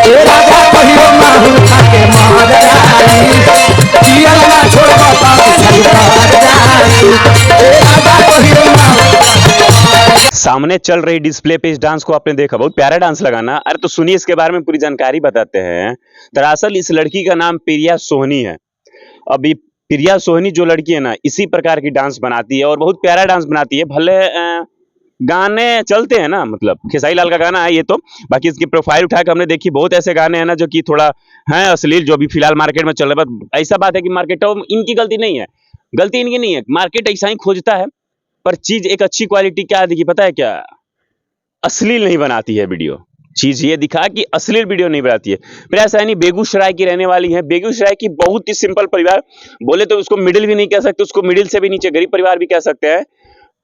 ए राजा कहियो माहुर खाके मर जाई जियल ना छोड़ब त छलकर जाई ए राजा कहियो माहुर। सामने चल रही डिस्प्ले पे इस डांस को आपने देखा, बहुत प्यारा डांस लगा ना। अरे तो सुनिए, इसके बारे में पूरी जानकारी बताते हैं। दरअसल इस लड़की का नाम प्रिया सोहनी है। अभी प्रिया सोहनी जो लड़की है ना, इसी प्रकार की डांस बनाती है और बहुत प्यारा डांस बनाती है। भले गाने चलते हैं ना, मतलब खेसारी लाल का गाना है ये तो, बाकी इसकी प्रोफाइल उठा के हमने देखी, बहुत ऐसे गाने हैं ना जो कि थोड़ा हैं अश्लील, जो अभी फिलहाल मार्केट में चल रहे हैं। बट ऐसा बात है कि मार्केट इनकी गलती नहीं है, गलती इनकी नहीं है, मार्केट ऐसा ही खोजता है। पर चीज एक अच्छी क्वालिटी क्या देखी पता है क्या, अश्लील नहीं बनाती है वीडियो। चीज ये दिखा कि अश्लील वीडियो नहीं बनाती है। प्रिया सैनी बेगूसराय की रहने वाली है। बेगूसराय की बहुत ही सिंपल परिवार, बोले तो उसको मिडिल भी नहीं कह सकते, उसको मिडिल से भी नीचे गरीब परिवार भी कह सकते हैं।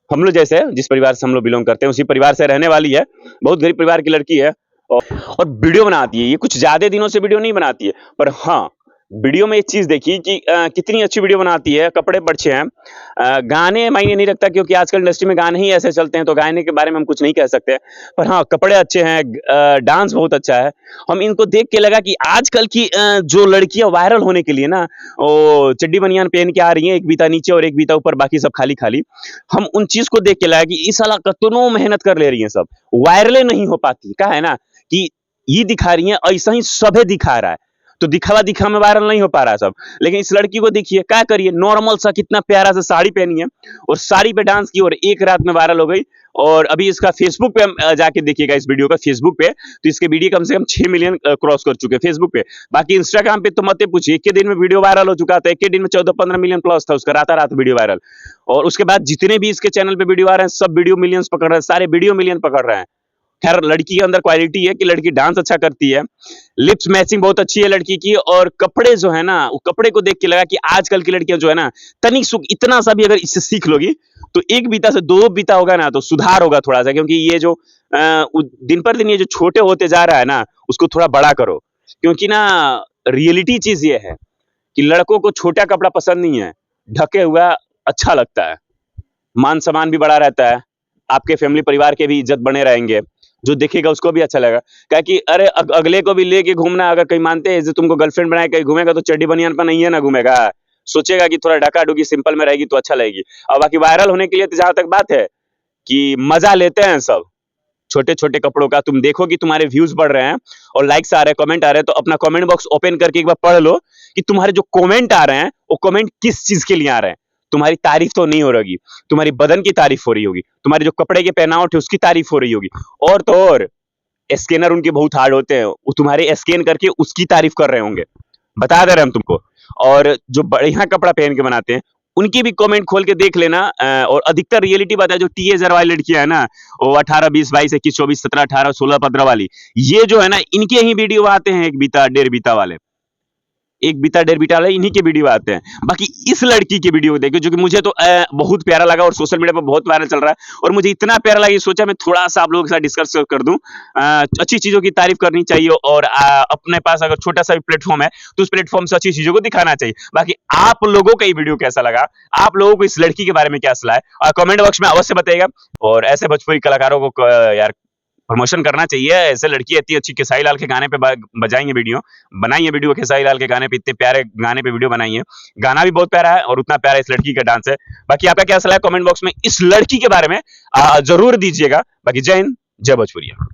हम लोग जैसे जिस परिवार से हम लोग बिलोंग करते हैं उसी परिवार से रहने वाली है। बहुत गरीब परिवार की लड़की है और वीडियो बनाती है। ये कुछ ज्यादा दिनों से वीडियो नहीं बनाती है, पर हाँ वीडियो में एक चीज देखी कि कितनी अच्छी वीडियो बनाती है। कपड़े अच्छे हैं, गाने मायने नहीं रखता क्योंकि आजकल इंडस्ट्री में गाने ही ऐसे चलते हैं, तो गाने के बारे में हम कुछ नहीं कह सकते। पर हाँ कपड़े अच्छे हैं, डांस बहुत अच्छा है। हम इनको देख के लगा कि आजकल की जो लड़कियां वायरल होने के लिए ना, वो चड्डी बनियान पहन के आ रही हैं, एक बीता नीचे और एक बीता ऊपर, बाकी सब खाली खाली। हम उन चीज को देख के लगा कि इस साला कतनो मेहनत कर ले रही है, सब वायरले नहीं हो पाती। क्या है ना कि ये दिखा रही है, ऐसा ही सभे दिखा रहा है, तो दिखावा दिखा में वायरल नहीं हो पा रहा है सब। लेकिन इस लड़की को देखिए क्या करिए, नॉर्मल सा कितना प्यारा सा साड़ी पहनी है और साड़ी पे डांस की और एक रात में वायरल हो गई। और अभी इसका फेसबुक पे जाके देखिएगा, इस वीडियो का फेसबुक पे, तो इसके वीडियो कम से कम 6 मिलियन क्रॉस कर चुके हैं फेसबुक पे। बाकी इंस्टाग्राम पे तो मत पूछिए, एक के दिन में वीडियो वायरल हो चुका था। एक के दिन में 14-15 मिलियन प्लस था उसका, रात वीडियो वायरल। और उसके बाद जितने भी इसके चैनल पे वीडियो आ रहे हैं, सब वीडियो मिलियंस पकड़ रहे हैं, सारे वीडियो मिलियन पकड़ रहे हैं। खैर लड़की के अंदर क्वालिटी है कि लड़की डांस अच्छा करती है, लिप्स मैचिंग बहुत अच्छी है लड़की की। और कपड़े जो है ना, वो कपड़े को देख के लगा कि आजकल की लड़कियां जो है ना, तनिक सुख इतना सा भी अगर इससे सीख लोगी तो एक बीता से दो बीता होगा ना, तो सुधार होगा थोड़ा सा। क्योंकि ये जो दिन पर दिन ये जो छोटे होते जा रहा है ना, उसको थोड़ा बड़ा करो। क्योंकि ना रियलिटी चीज ये है कि लड़कों को छोटा कपड़ा पसंद नहीं है, ढके हुआ अच्छा लगता है, मान सम्मान भी बड़ा रहता है, आपके फैमिली परिवार के भी इज्जत बने रहेंगे, जो देखेगा उसको भी अच्छा लगेगा। क्या कि अरे अगले को भी लेके घूमना, अगर कहीं मानते हैं तुमको गर्लफ्रेंड बनाए कहीं घूमेगा तो चड्डी बनियान पर नहीं है ना घूमेगा, सोचेगा कि थोड़ा ढका ढुकी सिंपल में रहेगी तो अच्छा लगेगी। और बाकी वायरल होने के लिए तो जहां तक बात है कि मजा लेते हैं सब छोटे छोटे कपड़ों का। तुम देखो कि तुम्हारे व्यूज बढ़ रहे हैं और लाइक्स आ रहे हैं, कमेंट आ रहे हैं, तो अपना कमेंट बॉक्स ओपन करके एक बार पढ़ लो कि तुम्हारे जो कमेंट आ रहे हैं वो कमेंट किस चीज के लिए आ रहे हैं। तुम्हारी तारीफ तो नहीं हो रही, तुम्हारी बदन की तारीफ हो रही होगी, तुम्हारे जो कपड़े के पहनावट है उसकी तारीफ हो रही होगी। और तो और स्कैनर उनके बहुत हार्ड होते हैं, वो तुम्हारे स्कैन करके उसकी तारीफ कर रहे होंगे, बता दे रहे हम तुमको। और जो बढ़िया कपड़ा पहन के बनाते हैं उनकी भी कमेंट खोल के देख लेना। और अधिकतर रियलिटी बात है, जो टीएजर वाली लड़कियां है ना, वो 18, 20, 22, 21, 24, 17, 18, 16, 15 वाली, ये जो है ना इनके ही वीडियो आते हैं, एक बीता डेढ़ बीता वाले, एक बीता डेढ़ बीता वाले इन्हीं के वीडियो आते हैं। बाकी इस लड़की की वीडियो देखो, जो कि मुझे तो बहुत प्यारा लगा और सोशल मीडिया पर बहुत वायरल चल रहा है। और मुझे इतना प्यारा लगा, सोचा मैं थोड़ा सा आप लोगों के साथ डिस्कस कर दूं। अच्छी चीजों की तारीफ करनी चाहिए और अपने पास अगर छोटा सा भी प्लेटफॉर्म है तो उस प्लेटफॉर्म से अच्छी चीजों को दिखाना चाहिए। बाकी आप लोगों का ये वीडियो कैसा लगा, आप लोगों को इस लड़की के बारे में क्या सलाह है, और कमेंट बॉक्स में अवश्य बताइएगा। और ऐसे भोजपुरी कलाकारों को यार प्रमोशन करना चाहिए। ऐसे लड़की इतनी अच्छी खेसारी लाल के गाने पे बजाएंगे वीडियो, बनाइए वीडियो खेसारी लाल के गाने पे, इतने प्यारे गाने पे वीडियो बनाइए। गाना भी बहुत प्यारा है और उतना प्यारा इस लड़की का डांस है। बाकी आपका क्या सलाह है कमेंट बॉक्स में इस लड़की के बारे में जरूर दीजिएगा। बाकी जय हिंद, जय भोजपुरिया।